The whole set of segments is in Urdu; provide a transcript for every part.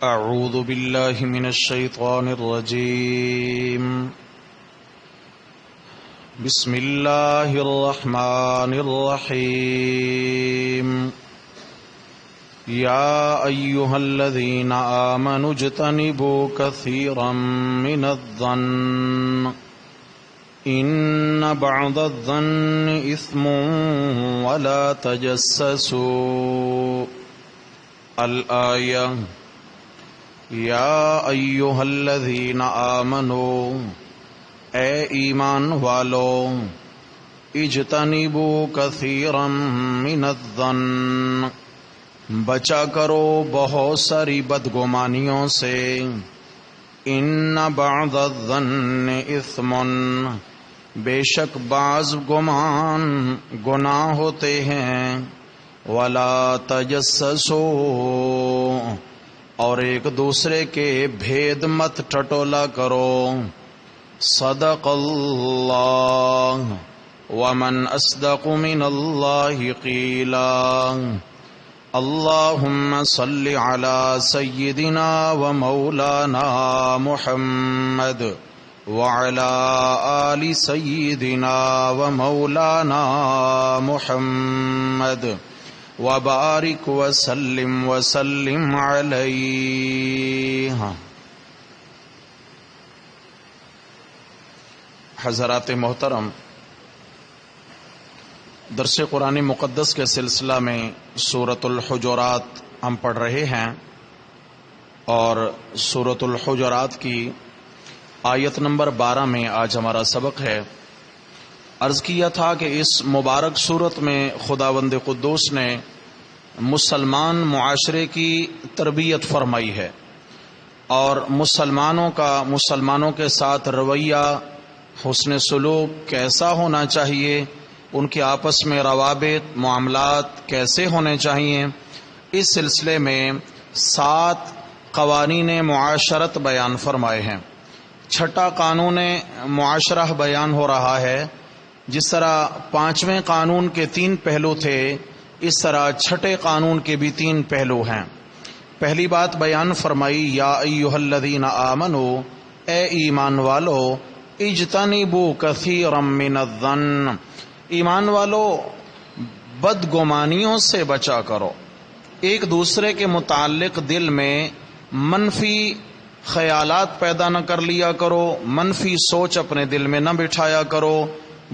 اعوذ باللہ من الشیطان الرجیم بسم اللہ الرحمن الرحیم یا ایہا الذین آمنوا اجتنبوا کثیرا من الظن ان بعض الظن اثم ولا تجسسوا الآیہ یا ایہا الذین آمنوا اے ایمان والو اجتنبوا کثیرا من الظن بچا کرو بہت ساری بدگمانیوں سے ان بعض الظن اثم بے شک بعض گمان گناہ ہوتے ہیں ولا تجسسوا اور ایک دوسرے کے بھید مت ٹٹولا کرو صدق اللہ ومن اصدق من اللہ قیلا اللہم صل علی سیدنا و مولانا محمد وعلی آل سیدنا و مولانا محمد وبارک وسلم علیہ۔ حضرات محترم، درس قرآن مقدس کے سلسلہ میں سورۃ الحجرات ہم پڑھ رہے ہیں، اور سورۃ الحجرات کی آیت نمبر 12 میں آج ہمارا سبق ہے۔ عرض کیا تھا کہ اس مبارک صورت میں خداوند قدوس نے مسلمان معاشرے کی تربیت فرمائی ہے، اور مسلمانوں کا مسلمانوں کے ساتھ رویہ، حسن سلوک کیسا ہونا چاہیے، ان کے آپس میں روابط معاملات کیسے ہونے چاہیے۔ اس سلسلے میں 7 قوانین معاشرت بیان فرمائے ہیں۔ چھٹا قانون معاشرہ بیان ہو رہا ہے۔ جس طرح 5ویں قانون کے 3 پہلو تھے، اس طرح چھٹے قانون کے بھی 3 پہلو ہیں۔ پہلی بات بیان فرمائی یا ایھا الذین آمنوا اے ایمان والو اجتنبوا کثیرا من الظن ایمان والو بدگمانیوں سے بچا کرو، ایک دوسرے کے متعلق دل میں منفی خیالات پیدا نہ کر لیا کرو، منفی سوچ اپنے دل میں نہ بٹھایا کرو،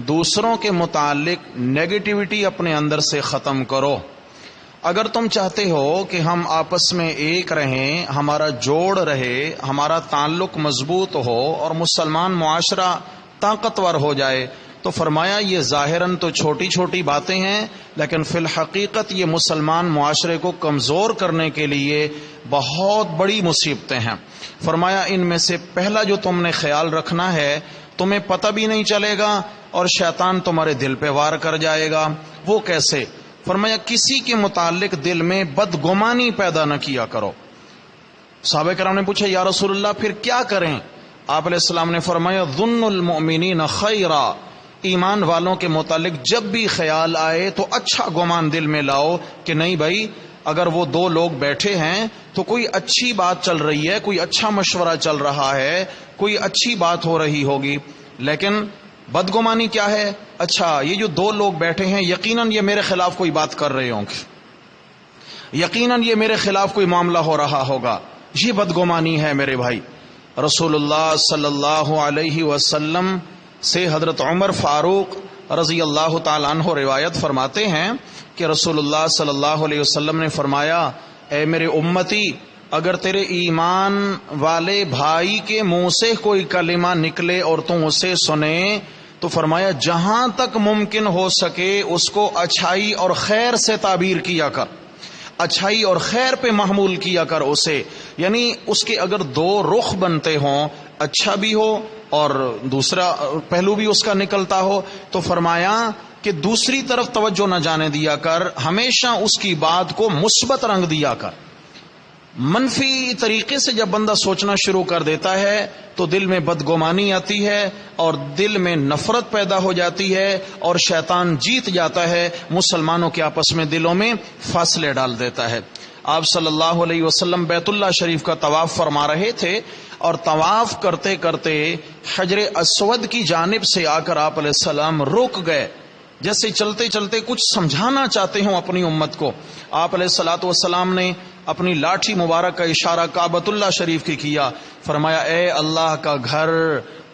دوسروں کے متعلق نیگیٹیوٹی اپنے اندر سے ختم کرو۔ اگر تم چاہتے ہو کہ ہم آپس میں ایک رہیں، ہمارا جوڑ رہے، ہمارا تعلق مضبوط ہو اور مسلمان معاشرہ طاقتور ہو جائے، تو فرمایا یہ ظاہراً تو چھوٹی چھوٹی باتیں ہیں، لیکن فی الحقیقت یہ مسلمان معاشرے کو کمزور کرنے کے لیے بہت بڑی مصیبتیں ہیں۔ فرمایا ان میں سے پہلا جو تم نے خیال رکھنا ہے، تمہیں پتہ بھی نہیں چلے گا اور شیطان تمہارے دل پہ وار کر جائے گا۔ وہ کیسے؟ فرمایا کسی کے متعلق دل میں بدگمانی پیدا نہ کیا کرو۔ صحابہ کرام نے پوچھا یا رسول اللہ پھر کیا کریں؟ آپ علیہ السلام نے فرمایا ظن المؤمنین خیرا ایمان والوں کے متعلق جب بھی خیال آئے تو اچھا گمان دل میں لاؤ کہ نہیں بھائی، اگر وہ 2 لوگ بیٹھے ہیں تو کوئی اچھی بات چل رہی ہے، کوئی اچھا مشورہ چل رہا ہے، کوئی اچھی بات ہو رہی ہوگی۔ لیکن بدگمانی کیا ہے؟ اچھا یہ جو 2 لوگ بیٹھے ہیں یقیناً یہ میرے خلاف کوئی بات کر رہے ہوں گے، یقیناً یہ میرے خلاف کوئی معاملہ ہو رہا ہوگا، یہ بدگمانی ہے میرے بھائی۔ رسول اللہ صلی اللہ علیہ وسلم سے حضرت عمر فاروق رضی اللہ تعالیٰ عنہ روایت فرماتے ہیں کہ رسول اللہ صلی اللہ علیہ وسلم نے فرمایا اے میرے امتی، اگر تیرے ایمان والے بھائی کے منہ سے کوئی کلمہ نکلے اور تم اسے سنے تو فرمایا جہاں تک ممکن ہو سکے اس کو اچھائی اور خیر سے تعبیر کیا کر، اچھائی اور خیر پہ محمول کیا کر اسے، یعنی اس کے اگر 2 رخ بنتے ہوں، اچھا بھی ہو اور دوسرا پہلو بھی اس کا نکلتا ہو، تو فرمایا کہ دوسری طرف توجہ نہ جانے دیا کر، ہمیشہ اس کی بات کو مثبت رنگ دیا کر۔ منفی طریقے سے جب بندہ سوچنا شروع کر دیتا ہے تو دل میں بدگمانی آتی ہے اور دل میں نفرت پیدا ہو جاتی ہے اور شیطان جیت جاتا ہے، مسلمانوں کے آپس میں دلوں میں فاصلے ڈال دیتا ہے۔ آپ صلی اللہ علیہ وسلم بیت اللہ شریف کا طواف فرما رہے تھے اور طواف کرتے کرتے حجر اسود کی جانب سے آ کر آپ علیہ السلام رک گئے، جیسے چلتے چلتے کچھ سمجھانا چاہتے ہوں اپنی امت کو۔ آپ علیہ الصلوۃ والسلام نے اپنی لاٹھی مبارک کا اشارہ کعبۃ اللہ شریف کی کیا، فرمایا اے اللہ کا گھر،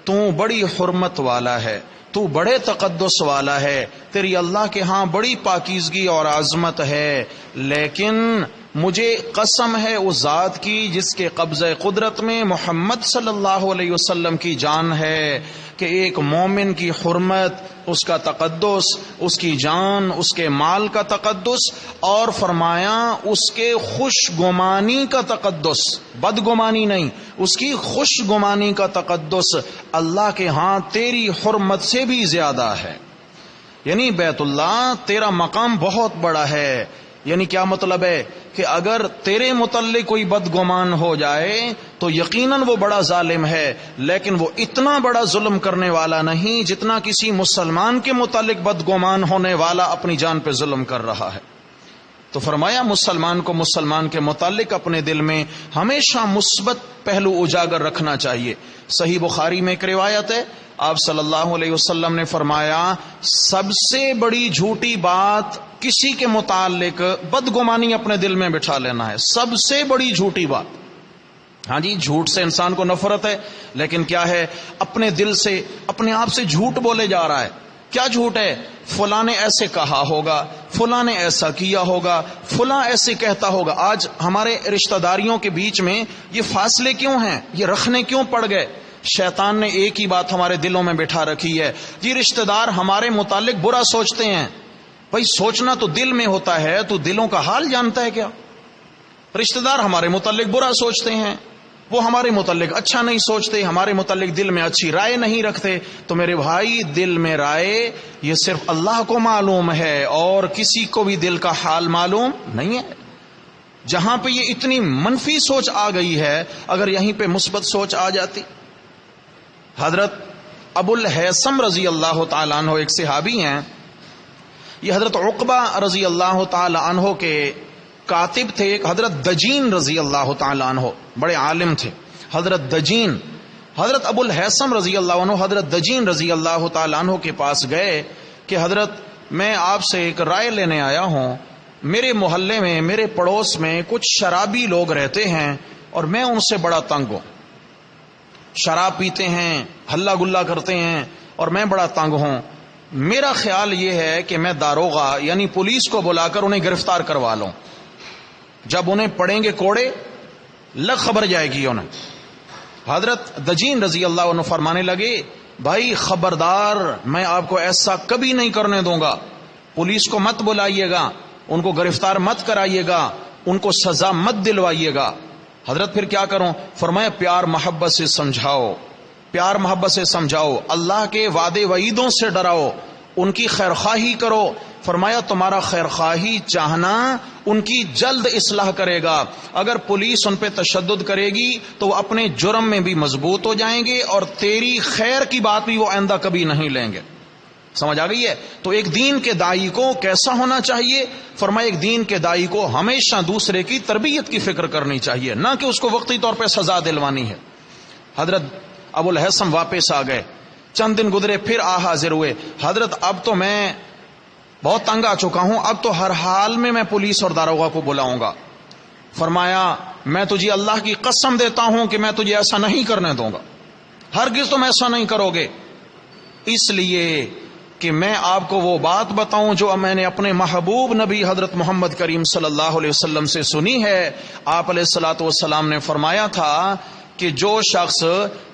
تو بڑی حرمت والا ہے، تو بڑے تقدس والا ہے، تیری اللہ کے ہاں بڑی پاکیزگی اور عظمت ہے، لیکن مجھے قسم ہے اس ذات کی جس کے قبضہ قدرت میں محمد صلی اللہ علیہ وسلم کی جان ہے، کہ ایک مومن کی حرمت، اس کا تقدس، اس کی جان، اس کے مال کا تقدس، اور فرمایا اس کے خوش گمانی کا تقدس، بدگمانی نہیں، اس کی خوش گمانی کا تقدس اللہ کے ہاں تیری حرمت سے بھی زیادہ ہے۔ یعنی بیت اللہ تیرا مقام بہت بڑا ہے۔ یعنی کیا مطلب ہے کہ اگر تیرے متعلق کوئی بدگمان ہو جائے تو یقیناً وہ بڑا ظالم ہے، لیکن وہ اتنا بڑا ظلم کرنے والا نہیں جتنا کسی مسلمان کے متعلق بدگمان ہونے والا اپنی جان پہ ظلم کر رہا ہے۔ تو فرمایا مسلمان کو مسلمان کے متعلق اپنے دل میں ہمیشہ مثبت پہلو اجاگر رکھنا چاہیے۔ صحیح بخاری میں ایک روایت ہے، آپ صلی اللہ علیہ وسلم نے فرمایا سب سے بڑی جھوٹی بات کسی کے متعلق بدگمانی اپنے دل میں بٹھا لینا ہے، سب سے بڑی جھوٹی بات۔ ہاں جی، جھوٹ سے انسان کو نفرت ہے، لیکن کیا ہے، اپنے دل سے اپنے آپ سے جھوٹ بولے جا رہا ہے۔ کیا جھوٹ ہے؟ فلاں نے ایسے کہا ہوگا، فلاں نے ایسا کیا ہوگا، فلاں ایسے کہتا ہوگا۔ آج ہمارے رشتہ داریوں کے بیچ میں یہ فاصلے کیوں ہیں؟ یہ رکھنے کیوں پڑ گئے؟ شیطان نے ایک ہی بات ہمارے دلوں میں بٹھا رکھی ہے، یہ رشتہ دار ہمارے متعلق برا سوچتے ہیں۔ بھائی سوچنا تو دل میں ہوتا ہے، تو دلوں کا حال جانتا ہے کیا؟ رشتہ دار ہمارے متعلق برا سوچتے ہیں، وہ ہمارے متعلق اچھا نہیں سوچتے، ہمارے متعلق دل میں اچھی رائے نہیں رکھتے۔ تو میرے بھائی، دل میں رائے یہ صرف اللہ کو معلوم ہے اور کسی کو بھی دل کا حال معلوم نہیں ہے۔ جہاں پہ یہ اتنی منفی سوچ آ گئی ہے، اگر یہیں پہ مثبت سوچ آ جاتی۔ حضرت ابو الہیثم رضی اللہ تعالیٰ عنہ ایک صحابی ہیں، یہ حضرت عقبہ رضی اللہ تعالی عنہ کے کاتب تھے۔ ایک حضرت دجین رضی اللہ تعالی عنہ بڑے عالم تھے، حضرت دجین۔ حضرت ابو الہیثم رضی اللہ عنہ حضرت دجین رضی اللہ تعالی عنہ کے پاس گئے کہ حضرت میں آپ سے ایک رائے لینے آیا ہوں، میرے محلے میں، میرے پڑوس میں کچھ شرابی لوگ رہتے ہیں اور میں ان سے بڑا تنگ ہوں، شراب پیتے ہیں، ہلا گلا کرتے ہیں اور میں بڑا تنگ ہوں۔ میرا خیال یہ ہے کہ میں داروغہ یعنی پولیس کو بلا کر انہیں گرفتار کروا لوں، جب انہیں پڑیں گے کوڑے لگ خبر جائے گی انہیں۔ حضرت دجین رضی اللہ عنہ فرمانے لگے بھائی خبردار، میں آپ کو ایسا کبھی نہیں کرنے دوں گا، پولیس کو مت بلائیے گا، ان کو گرفتار مت کرائیے گا، ان کو سزا مت دلوائیے گا۔ حضرت پھر کیا کروں؟ فرمایا پیار محبت سے سمجھاؤ، پیار محبت سے سمجھاؤ، اللہ کے وعدے وعیدوں سے ڈراؤ، ان کی خیرخواہی کرو۔ فرمایا تمہارا خیرخواہی چاہنا ان کی جلد اصلاح کرے گا، اگر پولیس ان پہ تشدد کرے گی تو وہ اپنے جرم میں بھی مضبوط ہو جائیں گے اور تیری خیر کی بات بھی وہ آئندہ کبھی نہیں لیں گے۔ سمجھ آ گئی ہے؟ تو ایک دین کے داعی کو کیسا ہونا چاہیے؟ فرمایا ایک دین کے داعی کو ہمیشہ دوسرے کی تربیت کی فکر کرنی چاہیے، نہ کہ اس کو وقتی طور پہ سزا دلوانی ہے۔ حضرت ابو الہیثم واپس آ گئے، چند دن گزرے، پھر حاضر ہوئے، حضرت اب تو میں بہت تنگ آ چکا ہوں، اب تو ہر حال میں پولیس اور داروغہ کو بلاؤں گا۔ فرمایا میں تجھے اللہ کی قسم دیتا ہوں کہ میں تجھے ایسا نہیں کرنے دوں گا، ہرگز تم ایسا نہیں کرو گے، اس لیے کہ میں آپ کو وہ بات بتاؤں جو میں نے اپنے محبوب نبی حضرت محمد کریم صلی اللہ علیہ وسلم سے سنی ہے۔ آپ علیہ الصلوۃ والسلام نے فرمایا تھا کہ جو شخص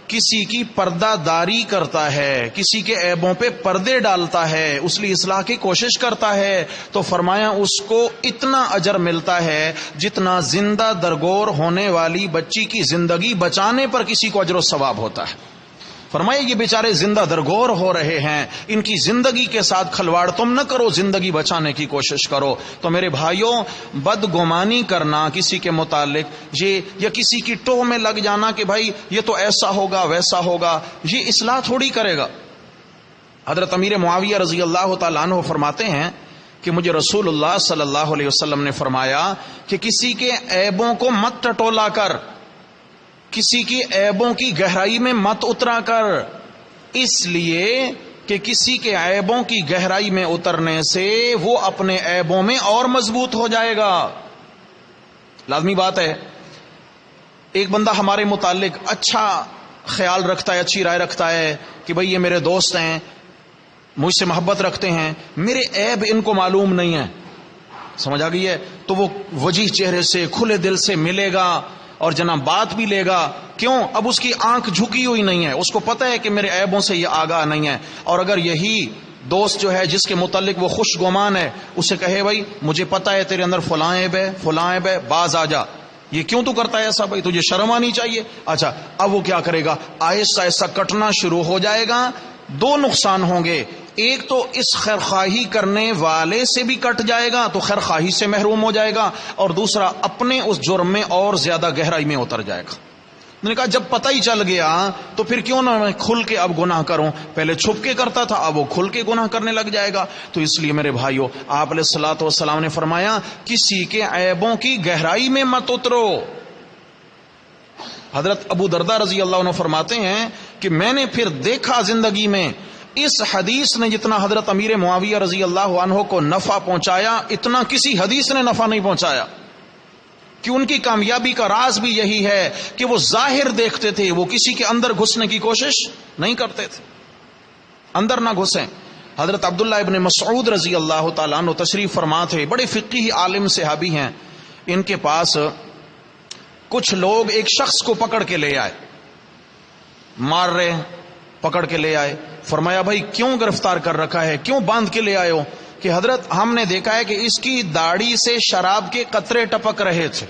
کسی کی پردہ داری کرتا ہے، کسی کے عیبوں پہ پردے ڈالتا ہے، اس لیے اصلاح کی کوشش کرتا ہے، تو فرمایا اس کو اتنا اجر ملتا ہے جتنا زندہ درگور ہونے والی بچی کی زندگی بچانے پر کسی کو اجر و ثواب ہوتا ہے۔ فرمایا یہ بیچارے زندہ درگور ہو رہے ہیں، ان کی زندگی کے ساتھ کھلواڑ تم نہ کرو، زندگی بچانے کی کوشش کرو۔ تو میرے بھائیوں، بدگمانی کرنا کسی کے متعلق یہ یا کسی کی ٹوہ میں لگ جانا کہ بھائی یہ تو ایسا ہوگا ویسا ہوگا، یہ اصلاح تھوڑی کرے گا۔ حضرت امیر معاویہ رضی اللہ تعالیٰ عنہ فرماتے ہیں کہ مجھے رسول اللہ صلی اللہ علیہ وسلم نے فرمایا کہ کسی کے عیبوں کو مت ٹٹولا کر، کسی کی عیبوں کی گہرائی میں مت اترا کر، اس لیے کہ کسی کے عیبوں کی گہرائی میں اترنے سے وہ اپنے عیبوں میں اور مضبوط ہو جائے گا۔ لازمی بات ہے، ایک بندہ ہمارے متعلق اچھا خیال رکھتا ہے، اچھی رائے رکھتا ہے کہ بھئی یہ میرے دوست ہیں، مجھ سے محبت رکھتے ہیں، میرے عیب ان کو معلوم نہیں ہے، سمجھ آ گئی ہے، تو وہ وجیح چہرے سے کھلے دل سے ملے گا اور جناب بات بھی لے گا۔ کیوں؟ اب اس کی آنکھ جھکی ہوئی نہیں ہے، اس کو پتہ ہے کہ میرے عیبوں سے یہ آگاہ نہیں ہے۔ اور اگر یہی دوست جو ہے جس کے متعلق وہ خوش گمان ہے، اسے کہے بھائی مجھے پتہ ہے تیرے اندر فلاں عیب ہے، فلاں عیب ہے، باز آ جا، یہ کیوں تو کرتا ہے ایسا، بھائی تجھے شرم آنی چاہیے۔ اچھا، اب وہ کیا کرے گا؟ آہستہ آہستہ کٹنا شروع ہو جائے گا۔ دو نقصان ہوں گے، ایک تو اس خیرخواہی کرنے والے سے بھی کٹ جائے گا تو خیرخواہی سے محروم ہو جائے گا، اور دوسرا اپنے اس جرم میں اور زیادہ گہرائی میں اتر جائے گا۔ میں نے کہا جب پتہ ہی چل گیا تو پھر کیوں نہ میں کھل کے اب گناہ کروں، پہلے چھپ کے کرتا تھا اب وہ کھل کے گناہ کرنے لگ جائے گا۔ تو اس لیے میرے بھائیو، آپ علیہ الصلوۃ والسلام نے فرمایا کسی کے عیبوں کی گہرائی میں مت اترو۔ حضرت ابو درداء رضی اللہ عنہ فرماتے ہیں کہ میں نے پھر دیکھا زندگی میں اس حدیث نے جتنا حضرت امیر معاویہ رضی اللہ عنہ کو نفع پہنچایا، اتنا کسی حدیث نے نفع نہیں پہنچایا، کہ ان کی کامیابی کا راز بھی یہی ہے کہ وہ ظاہر دیکھتے تھے، وہ کسی کے اندر گھسنے کی کوشش نہیں کرتے تھے، اندر نہ گھسیں۔ حضرت عبداللہ ابن مسعود رضی اللہ تعالیٰ عنہ تشریف فرما تھے، بڑے فقیہ عالم صحابی ہیں، ان کے پاس کچھ لوگ ایک شخص کو پکڑ کے لے آئے، مار رہے ہیں، پکڑ کے لے آئے، فرمایا بھائی کیوں گرفتار کر رکھا ہے، کیوں باندھ کے لے آئے ہو؟ کہ حضرت ہم نے دیکھا ہے کہ اس کی داڑھی سے شراب کے قطرے ٹپک رہے تھے،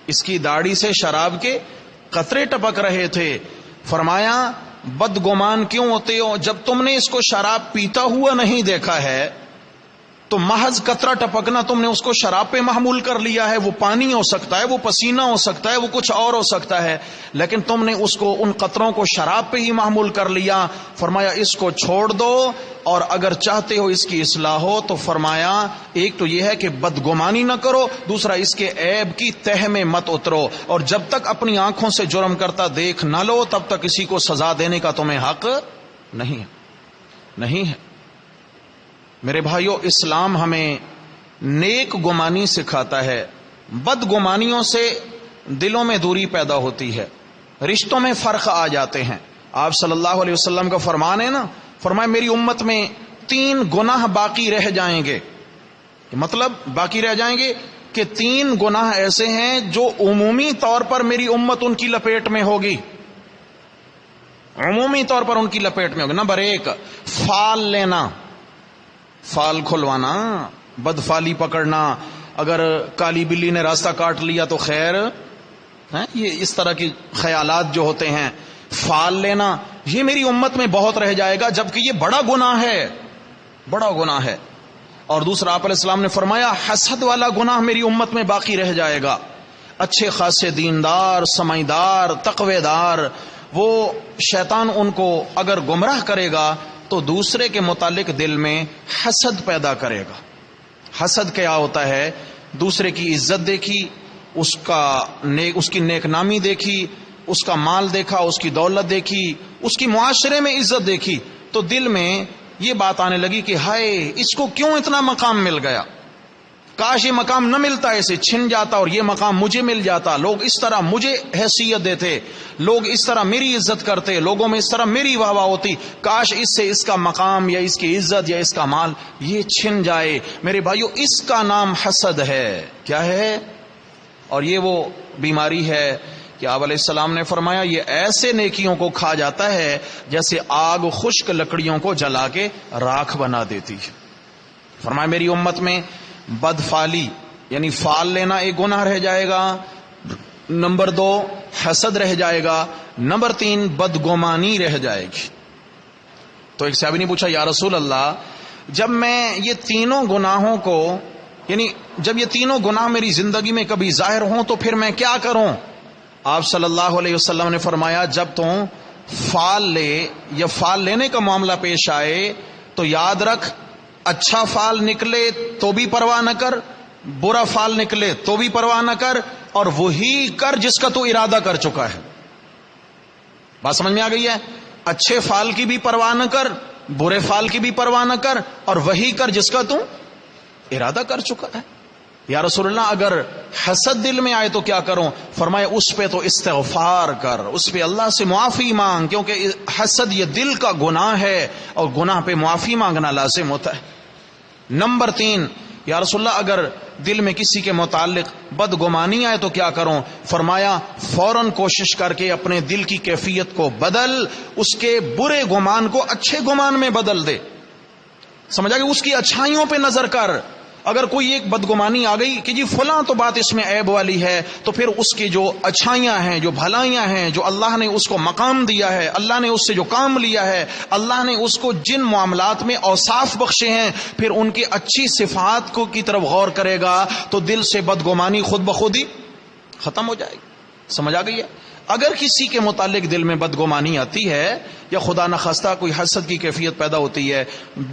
اس کی داڑھی سے شراب کے قطرے ٹپک رہے تھے۔ فرمایا بدگمان کیوں ہوتے ہو؟ جب تم نے اس کو شراب پیتا ہوا نہیں دیکھا ہے تو محض قطرہ ٹپکنا تم نے اس کو شراب پہ محمول کر لیا ہے، وہ پانی ہو سکتا ہے، وہ پسینہ ہو سکتا ہے، وہ کچھ اور ہو سکتا ہے، لیکن تم نے اس کو ان قطروں کو شراب پہ ہی محمول کر لیا۔ فرمایا اس کو چھوڑ دو، اور اگر چاہتے ہو اس کی اصلاح ہو تو فرمایا ایک تو یہ ہے کہ بدگمانی نہ کرو، دوسرا اس کے عیب کی تہ میں مت اترو، اور جب تک اپنی آنکھوں سے جرم کرتا دیکھ نہ لو تب تک کسی کو سزا دینے کا تمہیں حق نہیں ہے۔ میرے بھائیو، اسلام ہمیں نیک گمانی سکھاتا ہے، بدگمانیوں سے دلوں میں دوری پیدا ہوتی ہے، رشتوں میں فرق آ جاتے ہیں۔ آپ صلی اللہ علیہ وسلم کا فرمان ہے نا، فرمایا میری امت میں 3 گناہ باقی رہ جائیں گے۔ مطلب باقی رہ جائیں گے کہ 3 گناہ ایسے ہیں جو عمومی طور پر میری امت ان کی لپیٹ میں ہوگی، عمومی طور پر ان کی لپیٹ میں ہوگی۔ نمبر 1، فال لینا، فال کھلوانا، بدفالی پکڑنا، اگر کالی بلی نے راستہ کاٹ لیا تو خیر، یہ اس طرح کے خیالات جو ہوتے ہیں، فال لینا، یہ میری امت میں بہت رہ جائے گا، جبکہ یہ بڑا گناہ ہے، بڑا گناہ ہے۔ اور دوسرا آپ علیہ السلام نے فرمایا حسد والا گناہ میری امت میں باقی رہ جائے گا۔ اچھے خاصے دیندار، سمجھدار، تقوی دار، وہ شیطان ان کو اگر گمراہ کرے گا تو دوسرے کے متعلق دل میں حسد پیدا کرے گا۔ حسد کیا ہوتا ہے؟ دوسرے کی عزت دیکھی، اس کی نیک نامی دیکھی، اس کا مال دیکھا، اس کی دولت دیکھی، اس کی معاشرے میں عزت دیکھی، تو دل میں یہ بات آنے لگی کہ ہائے اس کو کیوں اتنا مقام مل گیا، کاش یہ مقام نہ ملتا، اسے چھن جاتا اور یہ مقام مجھے مل جاتا، لوگ اس طرح مجھے حیثیت دیتے، لوگ اس طرح میری عزت کرتے، لوگوں میں اس طرح میری واہ واہ ہوتی، کاش اس سے اس کا مقام یا اس کی عزت یا اس کا مال یہ چھن جائے۔ میرے بھائیو، اس کا نام حسد ہے۔ کیا ہے؟ اور یہ وہ بیماری ہے کہ آپ علیہ السلام نے فرمایا یہ ایسے نیکیوں کو کھا جاتا ہے جیسے آگ خشک لکڑیوں کو جلا کے راکھ بنا دیتی ہے۔ فرمایا میری امت میں بدفالی یعنی فال لینا ایک گناہ رہ جائے گا، نمبر 2 حسد رہ جائے گا، نمبر 3 بدگمانی رہ جائے گی۔ تو ایک صحابی نے پوچھا یا رسول اللہ، جب میں یہ تینوں گناہوں کو یعنی جب یہ تینوں گناہ میری زندگی میں کبھی ظاہر ہوں تو پھر میں کیا کروں؟ آپ صلی اللہ علیہ وسلم نے فرمایا جب تم فال لے یا فال لینے کا معاملہ پیش آئے تو یاد رکھ اچھا فال نکلے تو بھی پرواہ نہ کر، برا فال نکلے تو بھی پرواہ نہ کر، اور وہی کر جس کا تو ارادہ کر چکا ہے۔ بات سمجھ میں آ گئی ہے؟ اچھے فال کی بھی پرواہ نہ کر، برے فال کی بھی پرواہ نہ کر، اور وہی کر جس کا تو ارادہ کر چکا ہے۔ یا رسول اللہ اگر حسد دل میں آئے تو کیا کروں؟ فرمائے اس پہ تو استغفار کر، اس پہ اللہ سے معافی مانگ، کیونکہ حسد یہ دل کا گناہ ہے، اور گناہ پہ معافی مانگنا لازم ہوتا ہے۔ نمبر 3، یا رسول اللہ اگر دل میں کسی کے متعلق بدگمانی آئے تو کیا کروں؟ فرمایا فوراً کوشش کر کے اپنے دل کی کیفیت کو بدل، اس کے برے گمان کو اچھے گمان میں بدل دے۔ سمجھا کہ اس کی اچھائیوں پہ نظر کر۔ اگر کوئی ایک بدگمانی آ گئی کہ جی فلاں تو بات اس میں عیب والی ہے، تو پھر اس کی جو اچھائیاں ہیں، جو بھلائیاں ہیں، جو اللہ نے اس کو مقام دیا ہے، اللہ نے اس سے جو کام لیا ہے، اللہ نے اس کو جن معاملات میں اوصاف بخشے ہیں، پھر ان کی اچھی صفات کو کی طرف غور کرے گا تو دل سے بدگمانی خود بخود ہی ختم ہو جائے گی۔ سمجھ آ گئی ہے؟ اگر کسی کے متعلق دل میں بدگمانی آتی ہے یا خدا نخواستہ کوئی حسد کی کیفیت پیدا ہوتی ہے،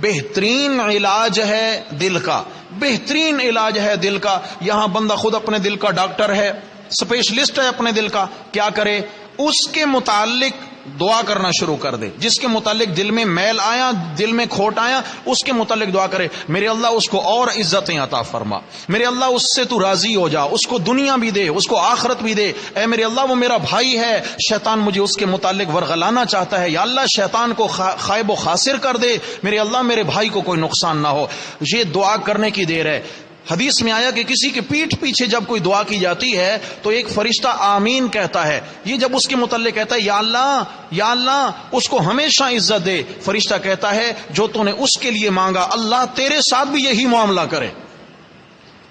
بہترین علاج ہے دل کا، بہترین علاج ہے دل کا۔ یہاں بندہ خود اپنے دل کا ڈاکٹر ہے، اسپیشلسٹ ہے اپنے دل کا۔ کیا کرے؟ اس کے متعلق دعا کرنا شروع کر دے۔ جس کے متعلق دل میں میل آیا، دل میں کھوٹ آیا، اس کے متعلق دعا کرے، میرے اللہ اس کو اور عزتیں عطا فرما، میرے اللہ اس سے تو راضی ہو جا، اس کو دنیا بھی دے، اس کو آخرت بھی دے، اے میرے اللہ وہ میرا بھائی ہے، شیطان مجھے اس کے متعلق ورغلانا چاہتا ہے، یا اللہ شیطان کو خائب و خاسر کر دے، میرے اللہ میرے بھائی کو کوئی نقصان نہ ہو۔ یہ دعا کرنے کی دیر ہے۔ حدیث میں آیا کہ کسی کے پیٹھ پیچھے جب کوئی دعا کی جاتی ہے تو ایک فرشتہ آمین کہتا ہے۔ یہ جب اس کے متعلق کہتا ہے یا اللہ اس کو ہمیشہ عزت دے، فرشتہ کہتا ہے جو تو نے اس کے لیے مانگا اللہ تیرے ساتھ بھی یہی معاملہ کرے،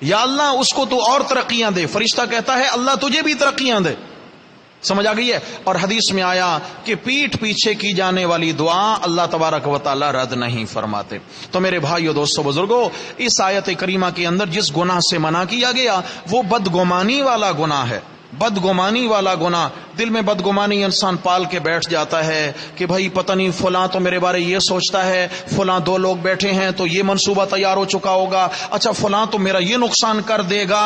یا اللہ اس کو تو اور ترقیاں دے، فرشتہ کہتا ہے اللہ تجھے بھی ترقیاں دے۔ سمجھ آ گئی ہے؟ اور حدیث میں آیا کہ پیٹھ پیچھے کی جانے والی دعا اللہ تبارک و تعالی رد نہیں فرماتے۔ تو میرے بھائیو، دوستو، بزرگو، اس آیت کریمہ کے اندر جس گناہ سے منع کیا گیا وہ بدگمانی والا گناہ ہے۔ بدگمانی والا گناہ، دل میں بدگمانی انسان پال کے بیٹھ جاتا ہے کہ بھائی پتہ نہیں فلاں تو میرے بارے یہ سوچتا ہے، فلاں دو لوگ بیٹھے ہیں تو یہ منصوبہ تیار ہو چکا ہوگا، اچھا فلاں تو میرا یہ نقصان کر دے گا۔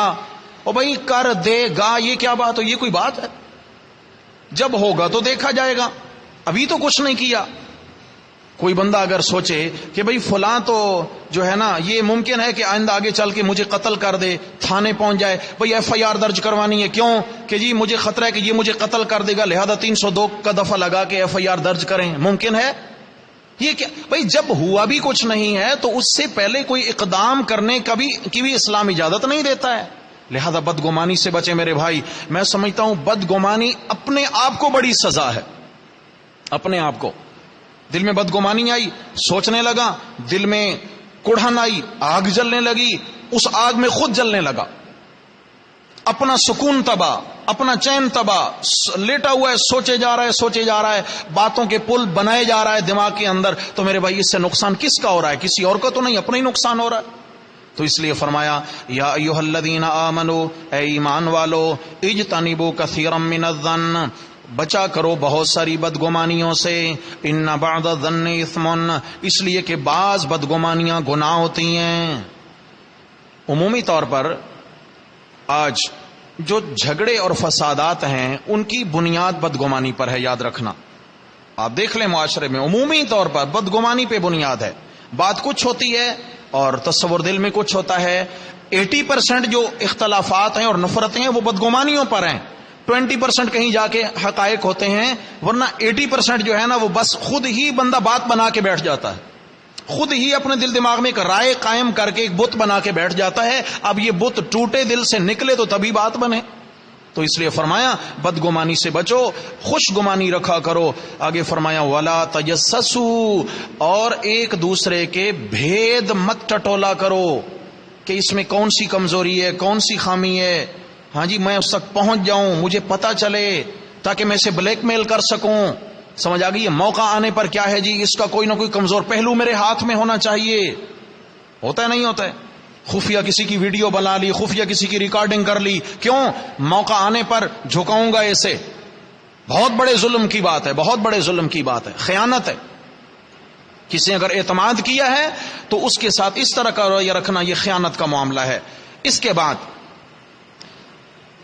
او بھائی کر دے گا یہ کیا بات ہو؟ یہ کوئی بات ہے؟ جب ہوگا تو دیکھا جائے گا، ابھی تو کچھ نہیں کیا۔ کوئی بندہ اگر سوچے کہ بھئی فلاں تو جو ہے نا یہ ممکن ہے کہ آئندہ آگے چل کے مجھے قتل کر دے، تھانے پہنچ جائے، بھئی ایف آئی آر درج کروانی ہے، کیوں کہ جی مجھے خطرہ ہے کہ یہ مجھے قتل کر دے گا، لہذا 302 کا دفعہ لگا کے ایف آئی آر درج کریں، ممکن ہے؟ یہ کیا بھئی جب ہوا بھی کچھ نہیں ہے تو اس سے پہلے کوئی اقدام کرنے کی بھی اسلام اجازت نہیں دیتا ہے۔ لہذا بدگمانی سے بچے میرے بھائی۔ میں سمجھتا ہوں بدگمانی اپنے آپ کو بڑی سزا ہے۔ اپنے آپ کو دل میں بدگمانی آئی، سوچنے لگا، دل میں کڑھن آئی، آگ جلنے لگی، اس آگ میں خود جلنے لگا، اپنا سکون تباہ، اپنا چین تباہ، لیٹا ہوا ہے سوچے جا رہا ہے، باتوں کے پل بنائے جا رہا ہے دماغ کے اندر۔ تو میرے بھائی اس سے نقصان کس کا ہو رہا ہے؟ کسی اور کا تو نہیں، اپنا ہی نقصان ہو رہا ہے۔ تو اس لیے فرمایا یا ایھا الذین آمنوا، اے ایمان والو، اجتنبوا کثیرا من الظن، بچا کرو بہت ساری بدگمانیوں سے، ان بعض الظن اثم، اس لیے کہ بعض بدگمانیاں گناہ ہوتی ہیں۔ عمومی طور پر آج جو جھگڑے اور فسادات ہیں ان کی بنیاد بدگمانی پر ہے، یاد رکھنا۔ آپ دیکھ لیں معاشرے میں عمومی طور پر بدگمانی پہ بنیاد ہے، بات کچھ ہوتی ہے اور تصور دل میں کچھ ہوتا ہے۔ 80% جو اختلافات ہیں اور نفرتیں ہیں وہ بدگمانیوں پر ہیں، 20% کہیں جا کے حقائق ہوتے ہیں، ورنہ 80% جو ہے نا وہ بس خود ہی بندہ بات بنا کے بیٹھ جاتا ہے، خود ہی اپنے دل دماغ میں ایک رائے قائم کر کے ایک بت بنا کے بیٹھ جاتا ہے۔ اب یہ بت ٹوٹے دل سے نکلے تو تبھی بات بنے۔ تو اس لیے فرمایا بدگمانی سے بچو، خوش گمانی رکھا کرو۔ آگے فرمایا ولا تجسسوا، اور ایک دوسرے کے بھید مت ٹٹولا کرو کہ اس میں کون سی کمزوری ہے، کون سی خامی ہے، ہاں جی میں اس تک پہنچ جاؤں، مجھے پتا چلے تاکہ میں اسے بلیک میل کر سکوں۔ سمجھ آ گئی ہے؟ موقع آنے پر کیا ہے جی اس کا کوئی نہ کوئی کمزور پہلو میرے ہاتھ میں ہونا چاہیے۔ ہوتا ہے نہیں ہوتا ہے؟ خفیہ کسی کی ویڈیو بنا لی، خفیہ کسی کی ریکارڈنگ کر لی، کیوں؟ موقع آنے پر جھکاؤں گا اسے۔ بہت بڑے ظلم کی بات ہے، بہت بڑے ظلم کی بات ہے، خیانت ہے۔ کسی نے اگر اعتماد کیا ہے تو اس کے ساتھ اس طرح کا رویہ رکھنا یہ خیانت کا معاملہ ہے. اس کے بعد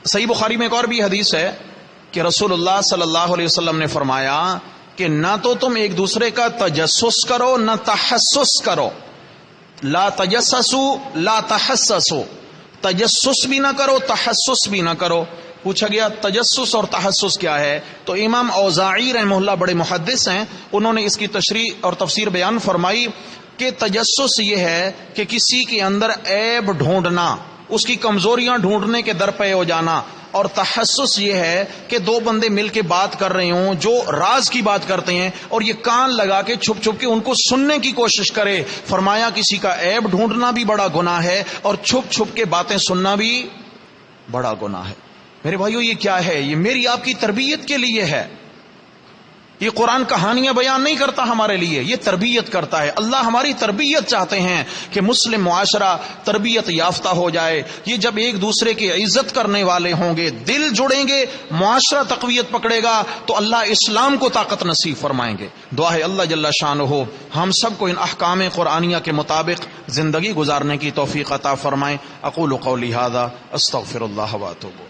صحیح بخاری میں ایک اور بھی حدیث ہے کہ رسول اللہ صلی اللہ علیہ وسلم نے فرمایا کہ نہ تو تم ایک دوسرے کا تجسس کرو نہ تحسس کرو. لا تجسسوا لا تحسسوا، تجسس بھی نہ کرو تحسس بھی نہ کرو. پوچھا گیا تجسس اور تحسس کیا ہے؟ تو امام اوزاعی رحمہ اللہ بڑے محدث ہیں، انہوں نے اس کی تشریح اور تفسیر بیان فرمائی کہ تجسس یہ ہے کہ کسی کے اندر عیب ڈھونڈنا، اس کی کمزوریاں ڈھونڈنے کے درپے ہو جانا. اور تحسس یہ ہے کہ دو بندے مل کے بات کر رہے ہوں جو راز کی بات کرتے ہیں اور یہ کان لگا کے چھپ چھپ کے ان کو سننے کی کوشش کرے. فرمایا کسی کا عیب ڈھونڈنا بھی بڑا گناہ ہے اور چھپ چھپ کے باتیں سننا بھی بڑا گناہ ہے. میرے بھائیو یہ کیا ہے؟ یہ میری آپ کی تربیت کے لیے ہے. یہ قرآن کہانیاں بیان نہیں کرتا ہمارے لیے، یہ تربیت کرتا ہے. اللہ ہماری تربیت چاہتے ہیں کہ مسلم معاشرہ تربیت یافتہ ہو جائے. یہ جب ایک دوسرے کی عزت کرنے والے ہوں گے، دل جڑیں گے، معاشرہ تقویت پکڑے گا تو اللہ اسلام کو طاقت نصیب فرمائیں گے. دعا ہے اللہ جل شانہ ہم سب کو ان احکام قرآنیہ کے مطابق زندگی گزارنے کی توفیق عطا فرمائیں. اقول قولی ھذا استغفر اللہ واتوب.